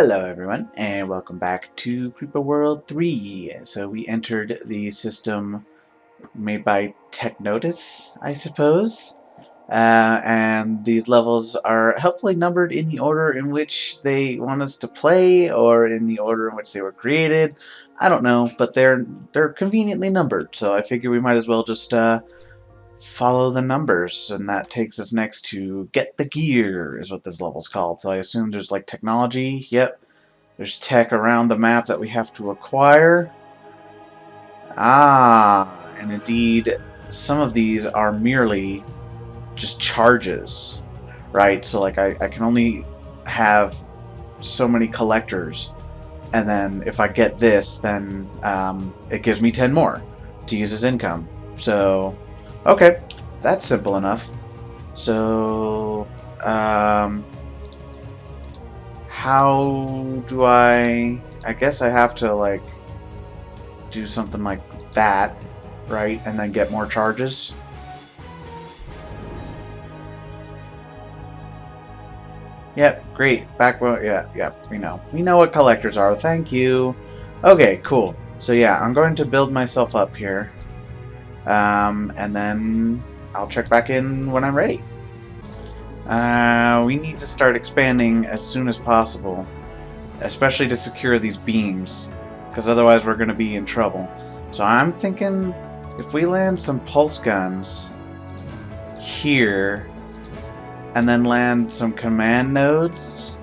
Hello everyone, and welcome back to Creeper World 3. So we entered the system made by Technotus, I suppose. And these levels are helpfully numbered in the order in which they want us to play, or in the order in which they were created. I don't know, but they're conveniently numbered, so I figure we might as well just follow the numbers, and that takes us next to Get the Gear, is what this level's called. So I assume there's like technology. Yep. There's tech around the map that we have to acquire. And indeed, some of these are merely just charges, right? So like I can only have so many collectors, and then if I get this, then it gives me 10 more to use as income. So, okay, that's simple enough. So, how do I guess I have to like do something like that, right? And then get more charges. Yep, great. Backbone, yeah, we know. We know what collectors are. Thank you. Okay, cool. So yeah, I'm going to build myself up here. And then I'll check back in when I'm ready. We need to start expanding as soon as possible, especially to secure these beams, because otherwise we're going to be in trouble. So I'm thinking if we land some pulse guns here, and then land some command nodes,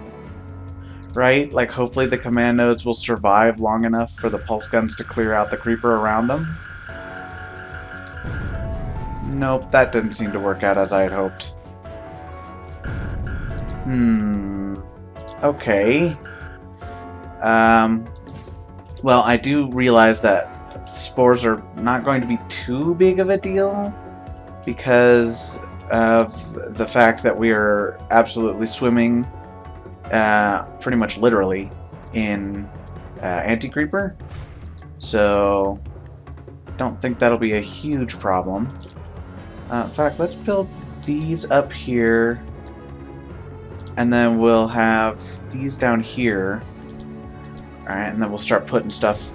right? Like hopefully the command nodes will survive long enough for the pulse guns to clear out the creeper around them. Nope, that didn't seem to work out as I had hoped. Okay. Well, I do realize that spores are not going to be too big of a deal because of the fact that we are absolutely swimming, pretty much literally, in anti-creeper. So, don't think that'll be a huge problem. In fact, let's build these up here, and then we'll have these down here. Alright, and then we'll start putting stuff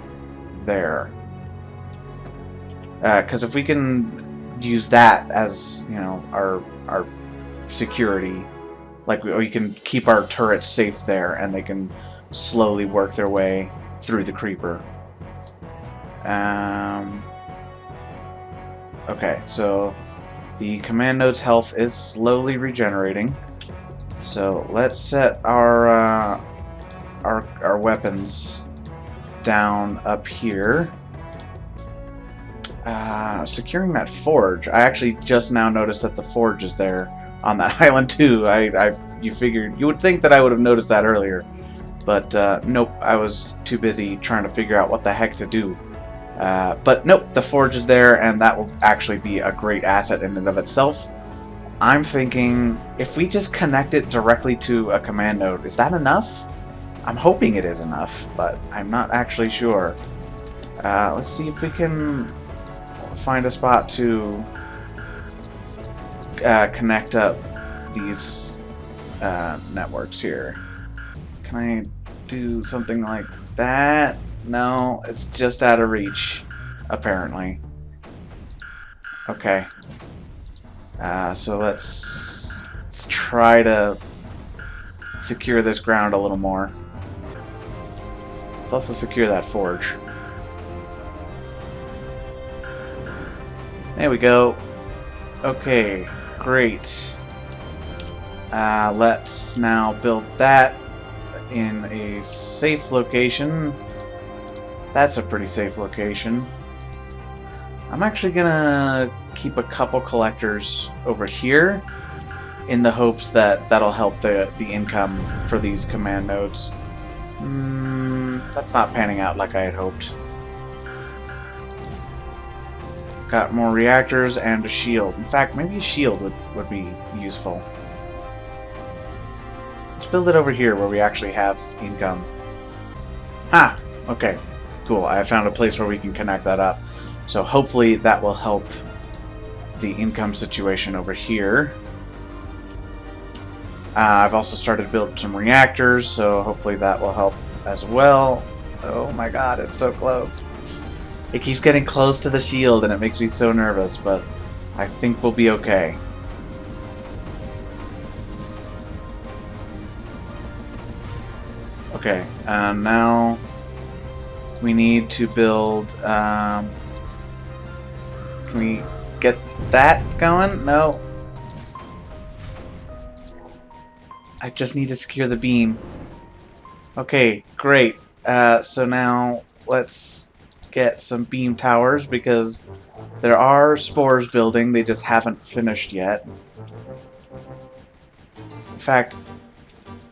there. Because if we can use that as, you know, our security, like we can keep our turrets safe there, and they can slowly work their way through the creeper. Okay, so the command node's health is slowly regenerating. So let's set our weapons down up here. Securing that forge. I actually just now noticed that the forge is there on that island too. You would think that I would have noticed that earlier, but nope. I was too busy trying to figure out what the heck to do. But nope, the forge is there, and that will actually be a great asset in and of itself. I'm thinking if we just connect it directly to a command node, is that enough? I'm hoping it is enough, but I'm not actually sure. Let's see if we can find a spot to connect up these networks here. Can I do something like that? No, it's just out of reach, apparently. Okay. So let's try to secure this ground a little more. Let's also secure that forge. There we go. Okay, great. Let's now build that in a safe location. That's a pretty safe location. I'm actually gonna keep a couple collectors over here in the hopes that that'll help the income for these command nodes. That's not panning out like I had hoped. Got more reactors and a shield. In fact, maybe a shield would be useful. Let's build it over here where we actually have income. Ah, okay, cool. I found a place where we can connect that up. So hopefully that will help the income situation over here. I've also started to build some reactors, so hopefully that will help as well. Oh my god, it's so close. It keeps getting close to the shield and it makes me so nervous, but I think we'll be okay. Okay, now we need to build, can we get that going? No. I just need to secure the beam. Okay, great. So now let's get some beam towers because there are spores building, they just haven't finished yet. In fact,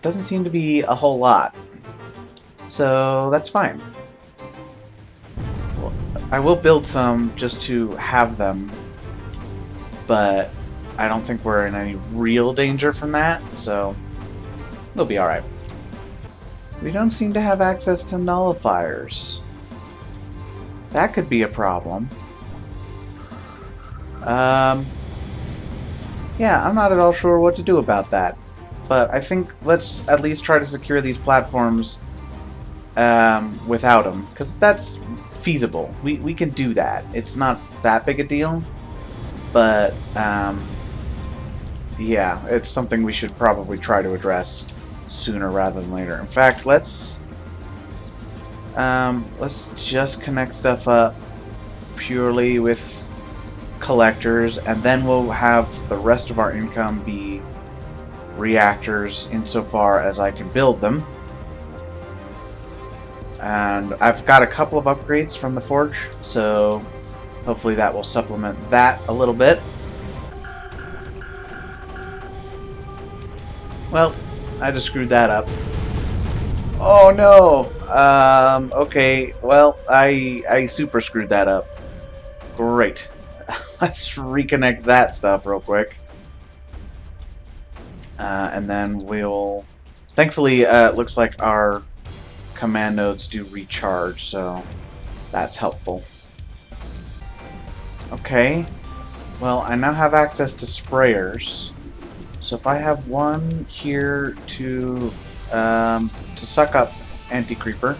doesn't seem to be a whole lot. So that's fine. Well, I will build some just to have them, but I don't think we're in any real danger from that, so we'll be alright. We don't seem to have access to nullifiers. That could be a problem. Yeah, I'm not at all sure what to do about that. But I think let's at least try to secure these platforms without them, because that's feasible. We can do that. It's not that big a deal, but yeah, it's something we should probably try to address sooner rather than later. In fact, let's just connect stuff up purely with collectors, and then we'll have the rest of our income be reactors insofar as I can build them. And I've got a couple of upgrades from the forge, so hopefully that will supplement that a little bit. Well, I just screwed that up. Oh no! Okay, well, I super screwed that up. Great. Let's reconnect that stuff real quick. And then we'll... Thankfully, it looks like our command nodes do recharge, so that's helpful. Okay. Well, I now have access to sprayers. So if I have one here to suck up anti-creeper,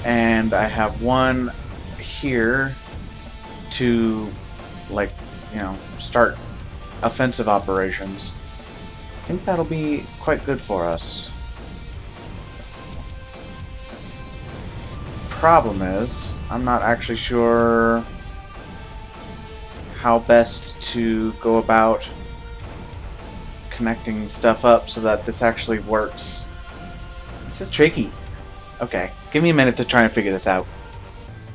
and I have one here to, like, you know, start offensive operations, I think that'll be quite good for us. Problem is, I'm not actually sure how best to go about connecting stuff up so that this actually works. This is tricky. Okay, give me a minute to try and figure this out.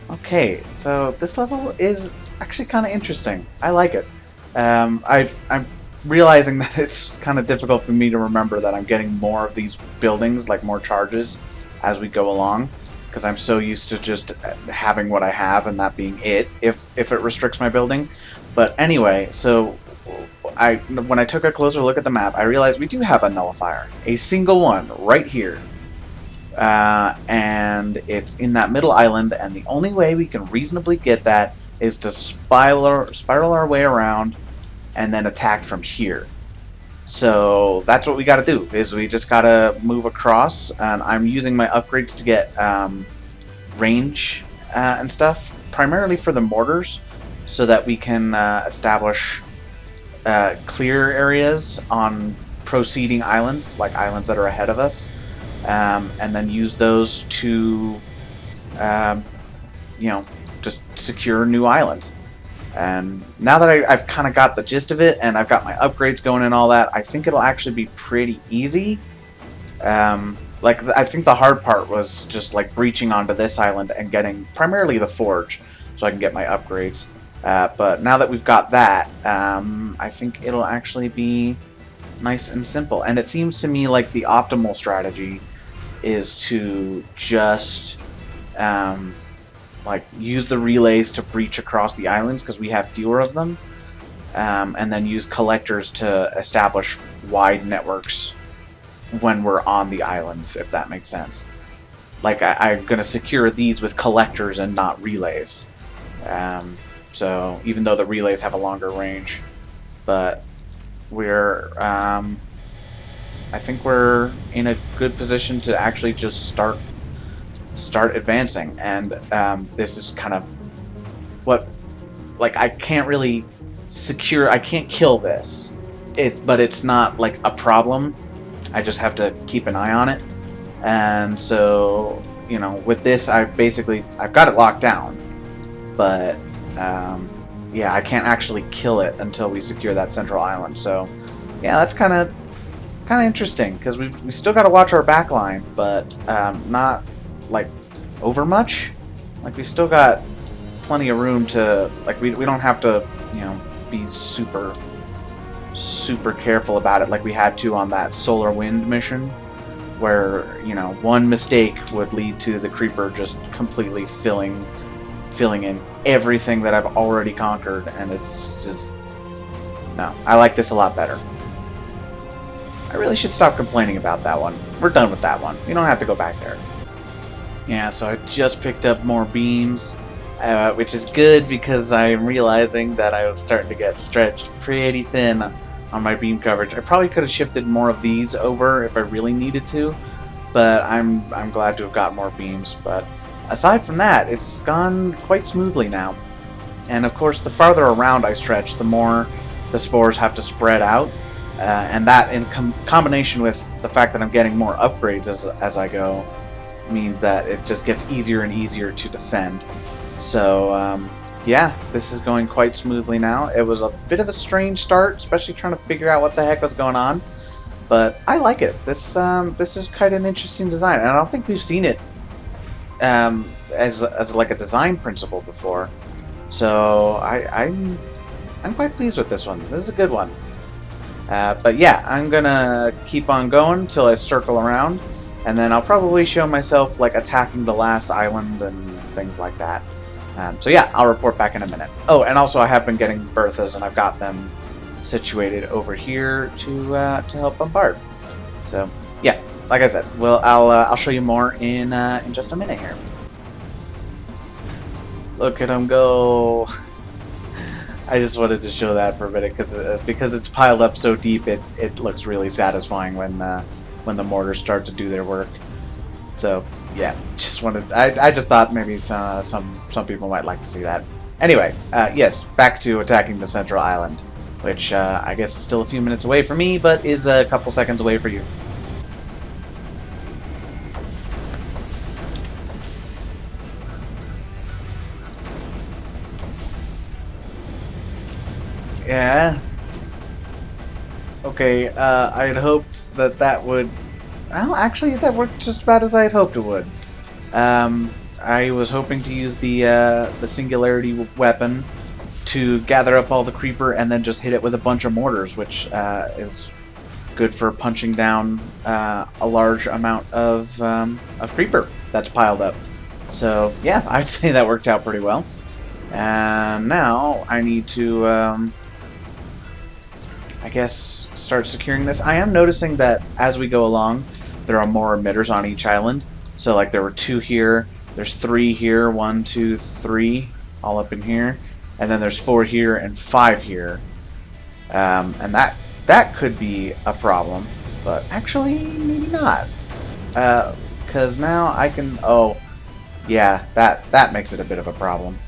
Okay, so this level is actually kind of interesting. I like it. I'm realizing that it's kind of difficult for me to remember that I'm getting more of these buildings, like more charges, as we go along, because I'm so used to just having what I have and that being it, if it restricts my building. But anyway, so when I took a closer look at the map, I realized we do have a nullifier, a single one right here. And it's in that middle island, and the only way we can reasonably get that is to spiral our way around and then attack from here. So that's what we gotta do, is we just gotta move across, and I'm using my upgrades to get range and stuff, primarily for the mortars, so that we can establish clear areas on proceeding islands, like islands that are ahead of us. And then use those to, you know, just secure new islands. And now that I've kind of got the gist of it, and I've got my upgrades going and all that, I think it'll actually be pretty easy. Like, I think the hard part was just, like, breaching onto this island and getting primarily the forge, so I can get my upgrades. But now that we've got that, I think it'll actually be nice and simple. And it seems to me like the optimal strategy is to just like use the relays to breach across the islands, because we have fewer of them, and then use collectors to establish wide networks when we're on the islands, if that makes sense. Like, I'm going to secure these with collectors and not relays. So even though the relays have a longer range, but we're I think we're in a good position to actually just start advancing. And this is kind of what, like, I can't really I can't kill this. But it's not like a problem. I just have to keep an eye on it. And so, you know, with this, I've got it locked down. But yeah, I can't actually kill it until we secure that central island. So yeah, that's kind of interesting, because we still got to watch our back line, but not like over much. Like, we still got plenty of room to, like, we don't have to, you know, be super careful about it like we had to on that solar wind mission, where, you know, one mistake would lead to the creeper just completely filling in everything that I've already conquered, and it's just, no, I like this a lot better. I really should stop complaining about that one. We're done with that one. We don't have to go back there. Yeah, so I just picked up more beams, which is good, because I'm realizing that I was starting to get stretched pretty thin on my beam coverage. I probably could have shifted more of these over if I really needed to, but I'm glad to have got more beams. But aside from that, it's gone quite smoothly now. And of course, the farther around I stretch, the more the spores have to spread out. And that, in combination with the fact that I'm getting more upgrades as I go, means that it just gets easier and easier to defend. So yeah, this is going quite smoothly now. It was a bit of a strange start, especially trying to figure out what the heck was going on, but I like it. This is quite an interesting design, and I don't think we've seen it as like a design principle before. So I'm quite pleased with this one. This is a good one. But yeah, I'm gonna keep on going until I circle around, and then I'll probably show myself like attacking the last island and things like that. So yeah, I'll report back in a minute. Oh, and also I have been getting Berthas, and I've got them situated over here to help bombard. So yeah, like I said, I'll show you more in just a minute here. Look at them go! I just wanted to show that for a minute, because it's piled up so deep. It looks really satisfying when the mortars start to do their work. So yeah, I just thought maybe some people might like to see that. Anyway, yes, back to attacking the central island, which I guess is still a few minutes away for me, but is a couple seconds away for you. Yeah. Okay, I had hoped that would... Well, actually, that worked just about as I had hoped it would. I was hoping to use the singularity weapon to gather up all the creeper and then just hit it with a bunch of mortars, which is good for punching down a large amount of creeper that's piled up. So, yeah, I'd say that worked out pretty well. And now I need to... I guess start securing this. I am noticing that as we go along, there are more emitters on each island. So like there were 2 here, there's 3 here, 1, 2, 3, all up in here, and then there's 4 here and 5 here. And that could be a problem, but actually maybe not, because now I can. Oh, yeah, that makes it a bit of a problem.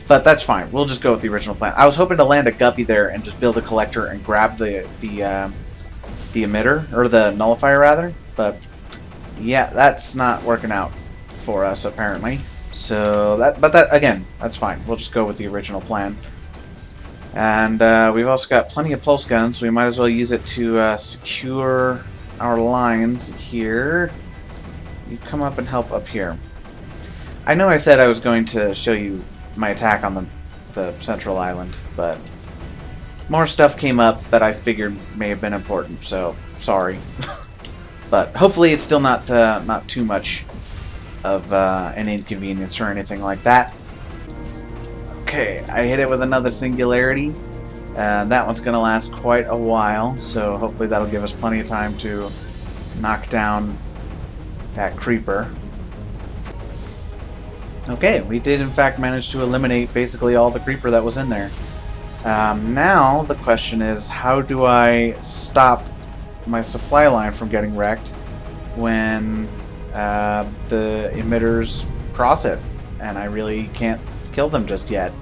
But that's fine. We'll just go with the original plan. I was hoping to land a guppy there and just build a collector and grab the emitter, or the nullifier rather. But yeah, that's not working out for us apparently. So that again, that's fine. We'll just go with the original plan. And we've also got plenty of pulse guns, so we might as well use it to secure our lines here. You come up and help up here. I know I said I was going to show you my attack on the central island, but more stuff came up that I figured may have been important, so sorry. But hopefully it's still not too much of an inconvenience or anything like that. Okay, I hit it with another singularity. That one's going to last quite a while, so hopefully that'll give us plenty of time to knock down that creeper. Okay, we did in fact manage to eliminate basically all the creeper that was in there. Now the question is, how do I stop my supply line from getting wrecked when the emitters cross it, and I really can't kill them just yet.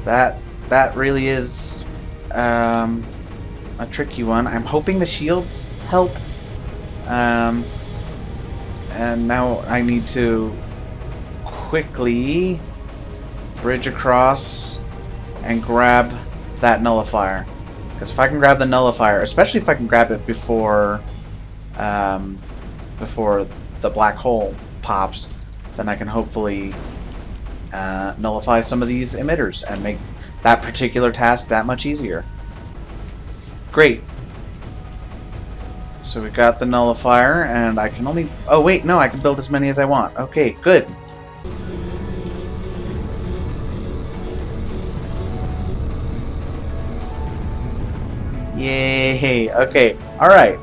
That really is a tricky one. I'm hoping the shields help. And now I need to quickly bridge across and grab that nullifier. Because if I can grab the nullifier, especially if I can grab it before before the black hole pops, then I can hopefully nullify some of these emitters and make that particular task that much easier. Great. So we got the nullifier, and I can only... Oh wait, no, I can build as many as I want. Okay, good. Yay! Okay, alright.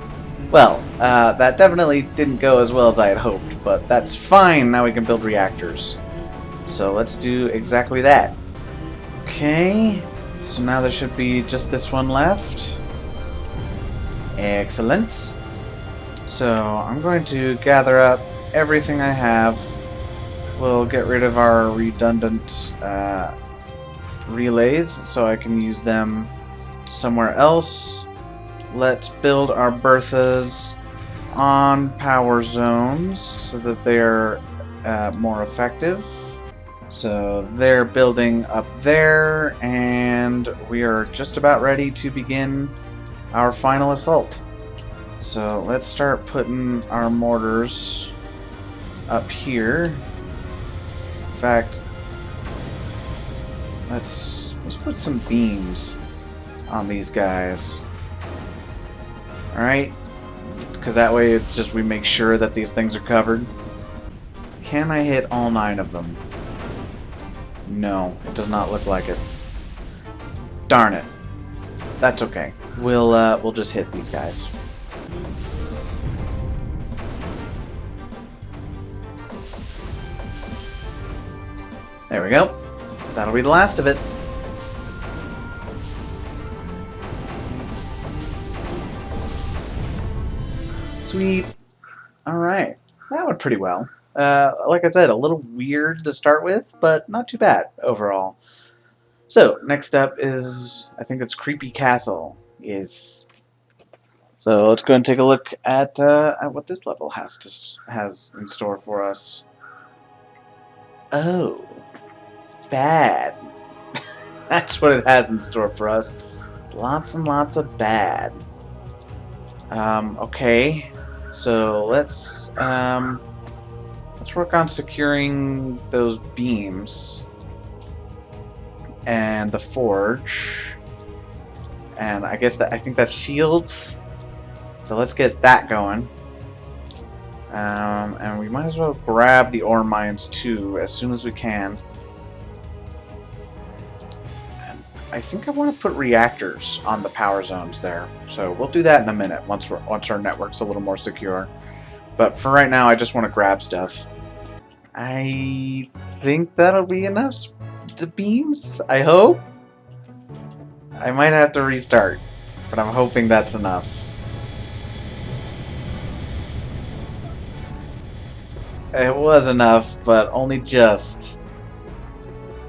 Well, that definitely didn't go as well as I had hoped, but that's fine. Now we can build reactors. So let's do exactly that. Okay, so now there should be just this one left. Excellent. So I'm going to gather up everything I have. We'll get rid of our redundant relays so I can use them somewhere else. Let's build our berthas on power zones so that they're more effective. So they're building up there, and we are just about ready to begin our final assault. So let's start putting our mortars up here. In fact, let's put some beams on these guys. Alright? Because that way it's just we make sure that these things are covered. Can I hit all 9 of them? No, it does not look like it. Darn it. That's okay. We'll just hit these guys. There we go. That'll be the last of it. Sweet. Alright. That went pretty well. Like I said, a little weird to start with, but not too bad overall. So, next up is, I think it's Creepy Castle. So let's go and take a look at what this level has in store for us. Oh, bad. That's what it has in store for us. It's lots and lots of bad. Okay, so let's work on securing those beams and the forge, and I think that's shields. So let's get that going. And we might as well grab the ore mines too as soon as we can. And I think I want to put reactors on the power zones there. So we'll do that in a minute once our network's a little more secure. But for right now, I just want to grab stuff. I think that'll be enough to beams, I hope. I might have to restart, but I'm hoping that's enough. It was enough, but only just.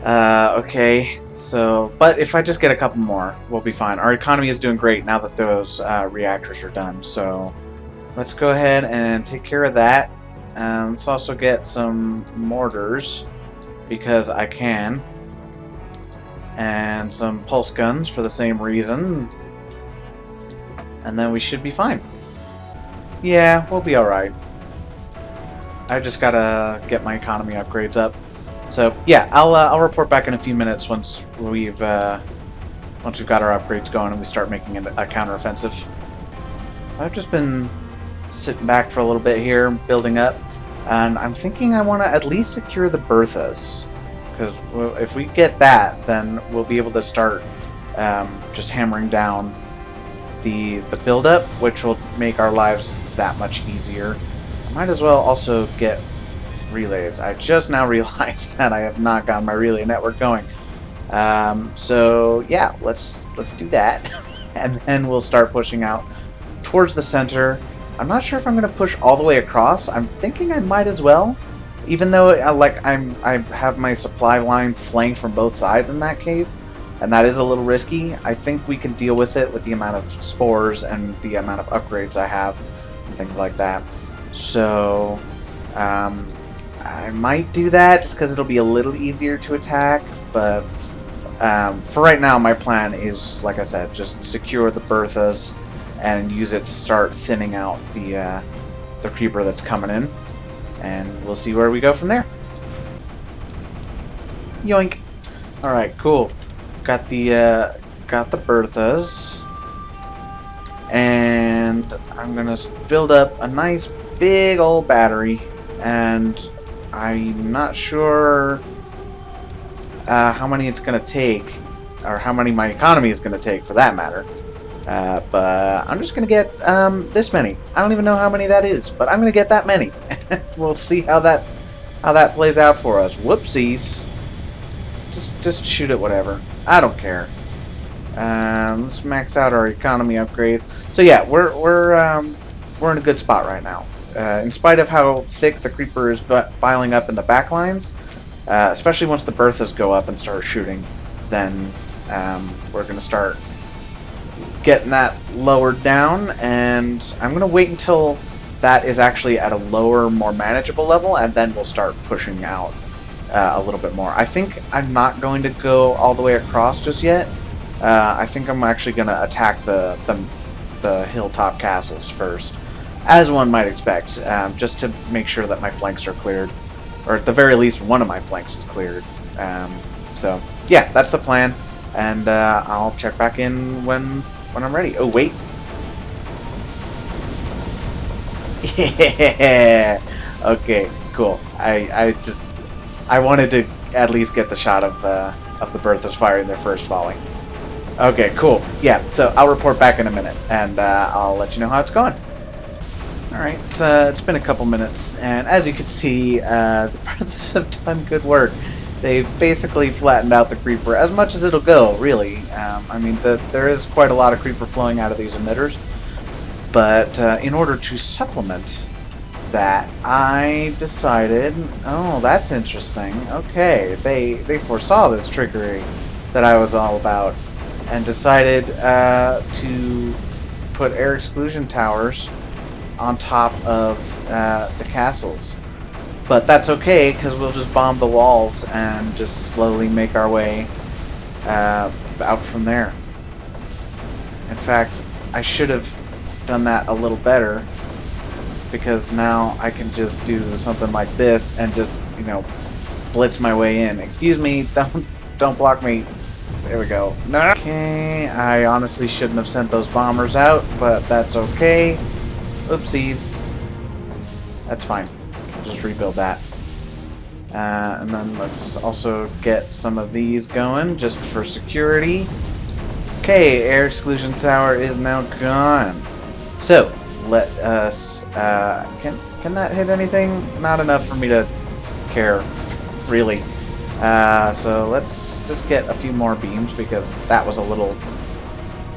Okay, so, but if I just get a couple more, we'll be fine. Our economy is doing great now that those reactors are done, so let's go ahead and take care of that. And let's also get some mortars, because I can. And some pulse guns for the same reason. And then we should be fine. Yeah, we'll be alright. I just gotta get my economy upgrades up. So yeah, I'll report back in a few minutes once we've got our upgrades going and we start making a counteroffensive. I've just been sitting back for a little bit here, building up, and I'm thinking I want to at least secure the berthas, because if we get that, then we'll be able to start just hammering down the build-up, which will make our lives that much easier. I might as well also get relays. I just now realized that I have not gotten my relay network going. So yeah, let's do that. and then we'll start pushing out towards the center. I'm not sure if I'm going to push all the way across. I'm thinking I might as well, even though I have my supply line flanked from both sides in that case, and that is a little risky. I think we can deal with it with the amount of spores and the amount of upgrades I have and things like that. So I might do that just because it'll be a little easier to attack, but for right now my plan is, like I said, just secure the Berthas and use it to start thinning out the creeper that's coming in, and we'll see where we go from there. Yoink! Alright, cool. Got the Berthas, and I'm gonna build up a nice big old battery, and I'm not sure how many it's gonna take, or how many my economy is gonna take for that matter. But I'm just gonna get this many. I don't even know how many that is, but I'm gonna get that many. We'll see how that plays out for us. Whoopsies! Just shoot it, whatever. I don't care. Let's max out our economy upgrade. So yeah, we're in a good spot right now. In spite of how thick the creeper is piling up in the back lines, especially once the Berthas go up and start shooting, then we're gonna start getting that lowered down, and I'm gonna wait until that is actually at a lower, more manageable level, and then we'll start pushing out a little bit more. I think I'm not going to go all the way across just yet. I think I'm actually gonna attack the hilltop castles first, as one might expect, just to make sure that my flanks are cleared, or at the very least one of my flanks is cleared. So yeah, that's the plan, and I'll check back in when I'm ready. Oh, wait. Yeah. Okay, cool. I wanted to at least get the shot of the Berthas firing their first volley. Okay, cool. Yeah, so I'll report back in a minute, and I'll let you know how it's going. Alright, it's been a couple minutes, and as you can see, the Berthas have done good work. They've basically flattened out the creeper as much as it'll go, really. I mean, there is quite a lot of creeper flowing out of these emitters, but in order to supplement that, I decided, oh, that's interesting. Okay, they foresaw this trickery that I was all about, and decided to put air exclusion towers on top of the castles. But that's okay, because we'll just bomb the walls and just slowly make our way out from there. In fact, I should have done that a little better, because now I can just do something like this and just, you know, blitz my way in. Excuse me, don't block me. There we go. No. Okay, I honestly shouldn't have sent those bombers out, but that's okay. Oopsies. That's fine. I'll just rebuild that. And then let's also get some of these going, just for security. Okay, air exclusion tower is now gone. So, let us... can that hit anything? Not enough for me to care, really. So let's just get a few more beams, because that was a little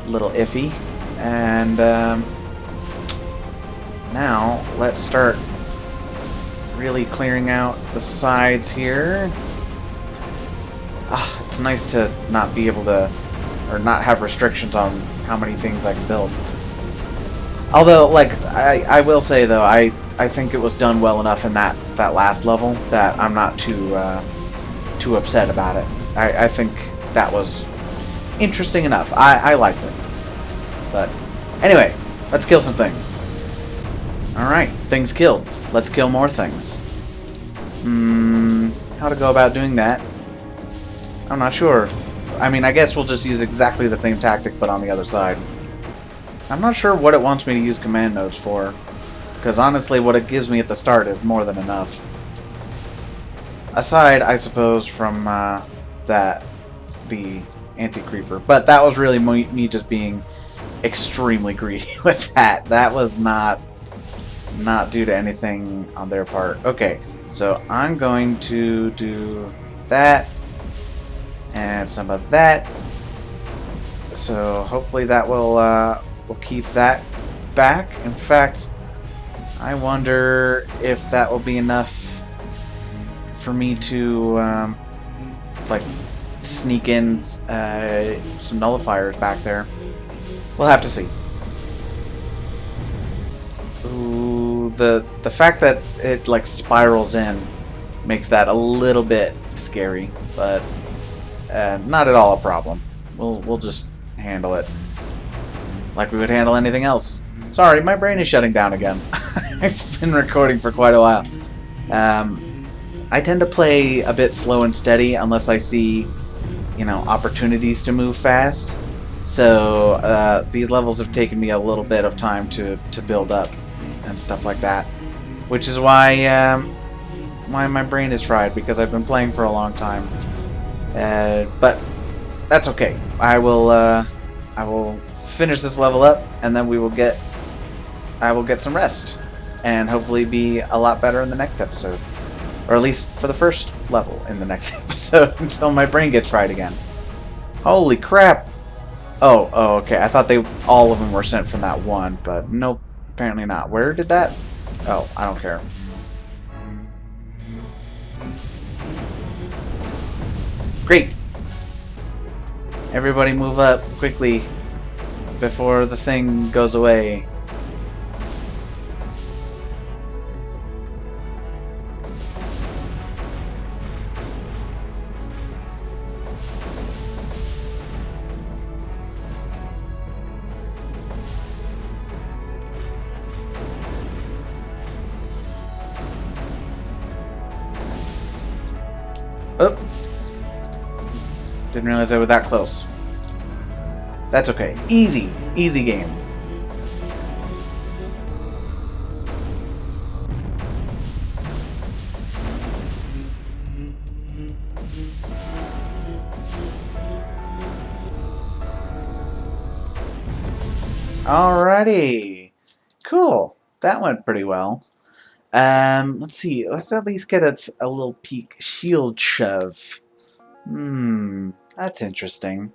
iffy. And now let's start really clearing out the sides here. It's nice to not be able to, or not have restrictions on how many things I can build. Although, like, I will say though, I think it was done well enough in that last level that I'm not too upset about it. I think that was interesting enough. I liked it. But anyway, let's kill some things. Alright, things killed. Let's kill more things. How to go about doing that? I'm not sure. I mean, I guess we'll just use exactly the same tactic, but on the other side. I'm not sure what it wants me to use command nodes for, because honestly, what it gives me at the start is more than enough. Aside, I suppose, from the anti-creeper. But that was really me just being extremely greedy with that. That was not due to anything on their part. Okay, so I'm going to do that and some of that. So hopefully that will keep that back. In fact, I wonder if that will be enough for me to like sneak in some nullifiers back there. We'll have to see. Ooh, the fact that it like spirals in makes that a little bit scary, but not at all a problem. We'll just handle it like we would handle anything else. Sorry, my brain is shutting down again. I've been recording for quite a while. I tend to play a bit slow and steady unless I see, you know, opportunities to move fast. So these levels have taken me a little bit of time to build up and stuff like that, which is why my brain is fried, because I've been playing for a long time. But that's okay. I will finish this level up, and then I will get some rest, and hopefully be a lot better in the next episode. Or at least for the first level in the next episode, until my brain gets fried again. Holy crap! Oh, okay. I thought all of them were sent from that one, but nope, apparently not. Where did that? Oh, I don't care. Great! Everybody move up quickly before the thing goes away. Oh! Didn't realize I was that close. That's okay. Easy. Easy game. Alrighty. Cool. That went pretty well. Let's see. Let's at least get a little peek. Shield shove. That's interesting.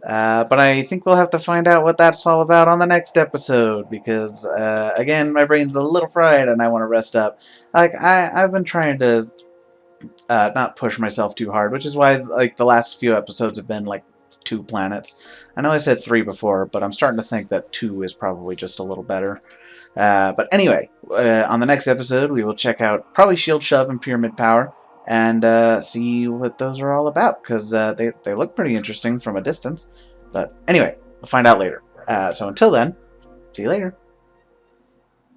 But I think we'll have to find out what that's all about on the next episode, because again, my brain's a little fried and I want to rest up. Like I've been trying to not push myself too hard, which is why like the last few episodes have been like 2 planets. I know I said 3 before, but I'm starting to think that 2 is probably just a little better. But anyway, on the next episode, we will check out probably Shield Shove and Pyramid Power, and see what those are all about, because they look pretty interesting from a distance. But anyway, we'll find out later. So until then, see you later.